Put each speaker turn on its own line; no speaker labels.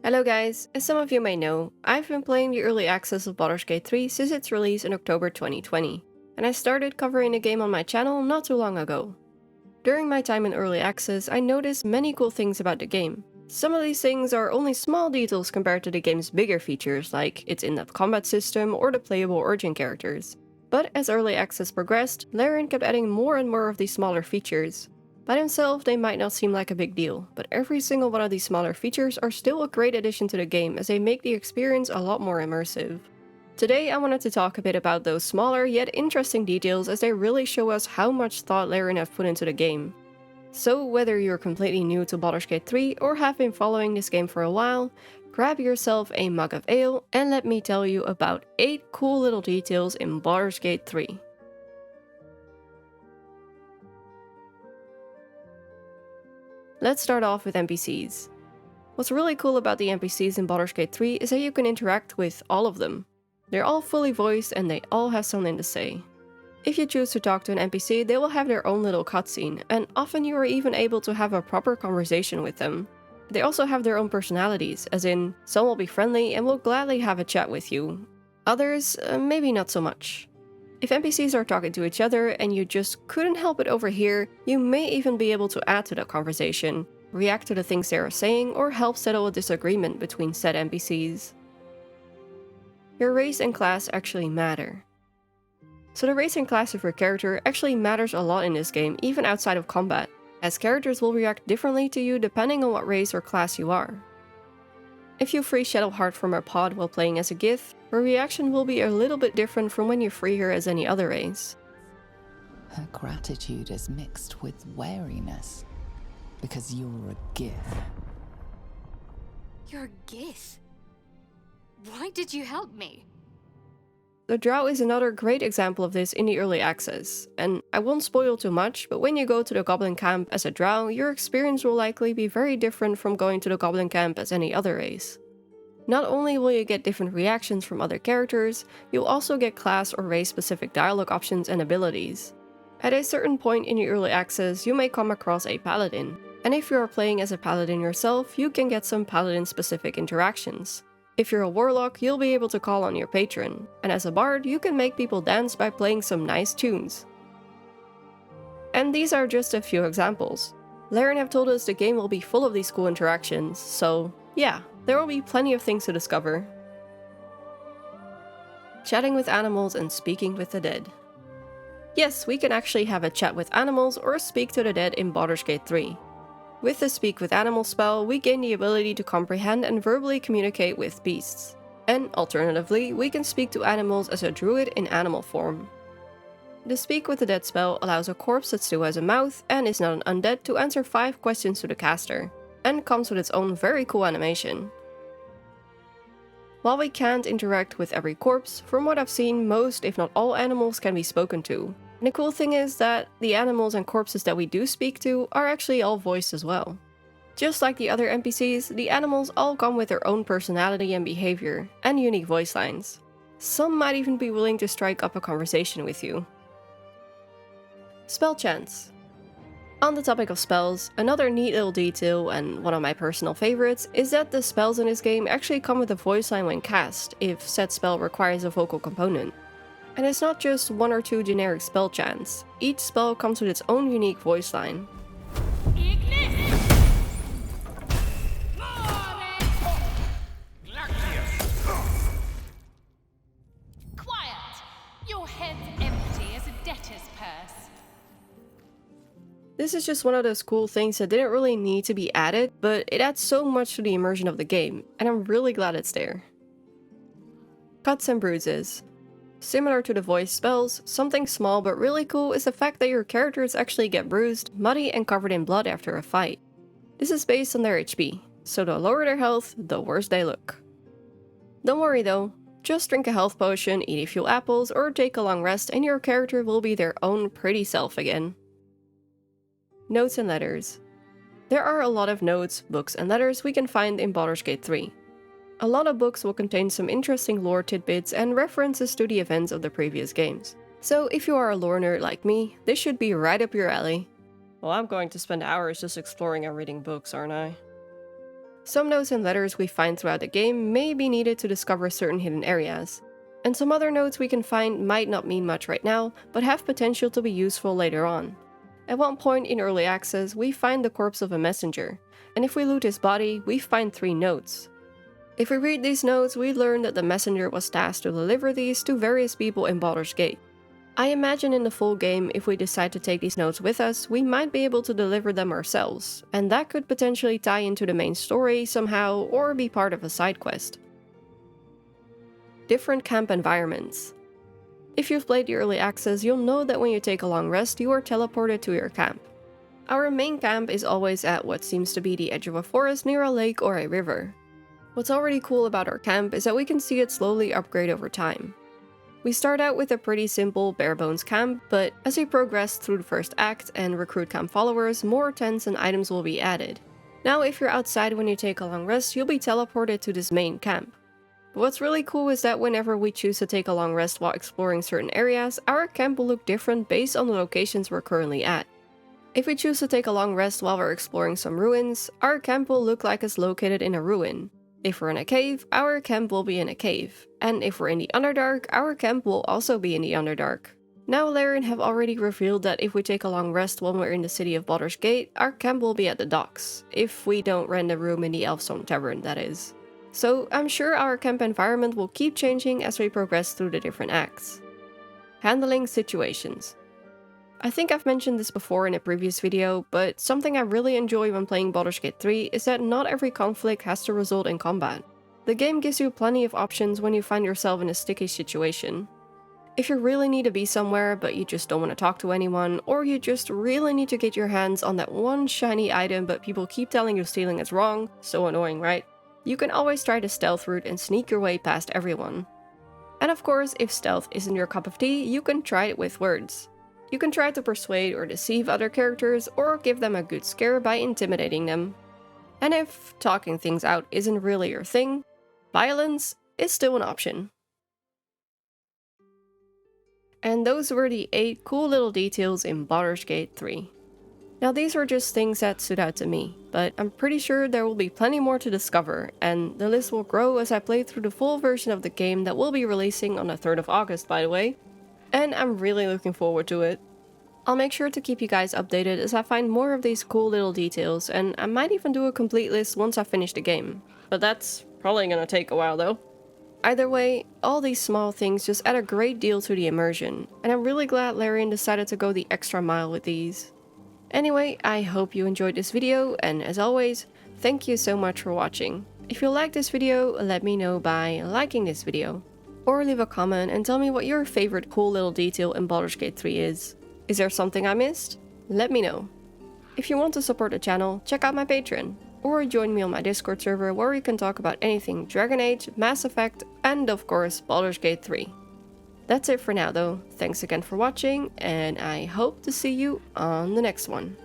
Hello guys, as some of you may know, I've been playing the early access of Baldur's Gate 3 since its release in October 2020, and I started covering the game on my channel not too long ago. During my time in early access, I noticed many cool things about the game. Some of these things are only small details compared to the game's bigger features like its in-depth combat system or the playable origin characters. But as early access progressed, Larian kept adding more and more of these smaller features. By themselves, they might not seem like a big deal, but every single one of these smaller features are still a great addition to the game as they make the experience a lot more immersive. Today I wanted to talk a bit about those smaller yet interesting details as they really show us how much thought Larian have put into the game. So whether you're completely new to Baldur's Gate 3 or have been following this game for a while, grab yourself a mug of ale and let me tell you about 8 cool little details in Baldur's Gate 3. Let's start off with NPCs. What's really cool about the NPCs in Baldur's Gate 3 is that you can interact with all of them. They're all fully voiced and they all have something to say. If you choose to talk to an NPC, they will have their own little cutscene, and often you are even able to have a proper conversation with them. They also have their own personalities, as in, some will be friendly and will gladly have a chat with you. Others, maybe not so much. If NPCs are talking to each other and you just couldn't help it overhear, you may even be able to add to the conversation, react to the things they are saying, or help settle a disagreement between said NPCs. Your race and class actually matter. So the race and class of your character actually matters a lot in this game, even outside of combat, as characters will react differently to you depending on what race or class you are. If you free Shadowheart from her pod while playing as a Gith, her reaction will be a little bit different from when you free her as any other race.
Her gratitude is mixed with wariness, because you're a Gith.
You're a Gith? Why did you help me?
The Drow is another great example of this in the early access, and I won't spoil too much, but when you go to the Goblin camp as a Drow, your experience will likely be very different from going to the Goblin camp as any other race. Not only will you get different reactions from other characters, you'll also get class or race specific dialogue options and abilities. At a certain point in the early access, you may come across a paladin, and if you are playing as a paladin yourself, you can get some paladin specific interactions. If you're a warlock, you'll be able to call on your patron, and as a bard, you can make people dance by playing some nice tunes. And these are just a few examples. Larian have told us the game will be full of these cool interactions, so yeah, there will be plenty of things to discover. Chatting with animals and speaking with the dead. Yes, we can actually have a chat with animals or speak to the dead in Baldur's Gate 3. With the Speak with Animals spell, we gain the ability to comprehend and verbally communicate with beasts. And alternatively, we can speak to animals as a druid in animal form. The Speak with the Dead spell allows a corpse that still has a mouth and is not an undead to answer 5 questions to the caster, and comes with its own very cool animation. While we can't interact with every corpse, from what I've seen, most if not all animals can be spoken to. And the cool thing is that the animals and corpses that we do speak to are actually all voiced as well. Just like the other NPCs, the animals all come with their own personality and behavior, and unique voice lines. Some might even be willing to strike up a conversation with you. Spell chants. On the topic of spells, another neat little detail, and one of my personal favorites, is that the spells in this game actually come with a voice line when cast, if said spell requires a vocal component. And it's not just 1 or 2 generic spell chants, each spell comes with its own unique voice line.
Quiet! Your head's empty as a debtor's purse.
This is just one of those cool things that didn't really need to be added, but it adds so much to the immersion of the game, and I'm really glad it's there. Cuts and bruises. Similar to the voice spells, something small but really cool is the fact that your characters actually get bruised, muddy, and covered in blood after a fight. This is based on their HP, so the lower their health, the worse they look. Don't worry though, just drink a health potion, eat a few apples, or take a long rest and your character will be their own pretty self again. Notes and letters. There are a lot of notes, books, and letters we can find in Baldur's Gate 3. A lot of books will contain some interesting lore tidbits and references to the events of the previous games. So if you are a lore nerd like me, this should be right up your alley. Well, I'm going to spend hours just exploring and reading books, aren't I? Some notes and letters we find throughout the game may be needed to discover certain hidden areas, and some other notes we can find might not mean much right now, but have potential to be useful later on. At one point in early access, we find the corpse of a messenger, and if we loot his body, we find 3 notes. If we read these notes, we learn that the messenger was tasked to deliver these to various people in Baldur's Gate. I imagine in the full game, if we decide to take these notes with us, we might be able to deliver them ourselves, and that could potentially tie into the main story somehow or be part of a side quest. Different camp environments. If you've played the early access, you'll know that when you take a long rest, you are teleported to your camp. Our main camp is always at what seems to be the edge of a forest near a lake or a river. What's already cool about our camp is that we can see it slowly upgrade over time. We start out with a pretty simple bare-bones camp, but as we progress through the first act and recruit camp followers, more tents and items will be added. Now if you're outside when you take a long rest, you'll be teleported to this main camp. But what's really cool is that whenever we choose to take a long rest while exploring certain areas, our camp will look different based on the locations we're currently at. If we choose to take a long rest while we're exploring some ruins, our camp will look like it's located in a ruin. If we're in a cave, our camp will be in a cave. And if we're in the Underdark, our camp will also be in the Underdark. Now Larian have already revealed that if we take a long rest when we're in the city of Baldur's Gate, our camp will be at the docks. If we don't rent a room in the Elfstone Tavern, that is. So I'm sure our camp environment will keep changing as we progress through the different acts. Handling situations. I think I've mentioned this before in a previous video, but something I really enjoy when playing Baldur's Gate 3 is that not every conflict has to result in combat. The game gives you plenty of options when you find yourself in a sticky situation. If you really need to be somewhere but you just don't want to talk to anyone, or you just really need to get your hands on that one shiny item but people keep telling you stealing is wrong, so annoying, right? You can always try the stealth route and sneak your way past everyone. And of course, if stealth isn't your cup of tea, you can try it with words. You can try to persuade or deceive other characters, or give them a good scare by intimidating them. And if talking things out isn't really your thing, violence is still an option. And those were the 8 cool little details in Baldur's Gate 3. Now these were just things that stood out to me, but I'm pretty sure there will be plenty more to discover, and the list will grow as I play through the full version of the game that will be releasing on the 3rd of August, by the way. And I'm really looking forward to it. I'll make sure to keep you guys updated as I find more of these cool little details, and I might even do a complete list once I finish the game. But that's probably gonna take a while though. Either way, all these small things just add a great deal to the immersion, and I'm really glad Larian decided to go the extra mile with these. Anyway, I hope you enjoyed this video, and as always, thank you so much for watching. If you liked this video, let me know by liking this video. Or leave a comment and tell me what your favorite cool little detail in Baldur's Gate 3 is. Is there something I missed? Let me know. If you want to support the channel, check out my Patreon, or join me on my Discord server where we can talk about anything Dragon Age, Mass Effect, and of course Baldur's Gate 3. That's it for now though, thanks again for watching, and I hope to see you on the next one.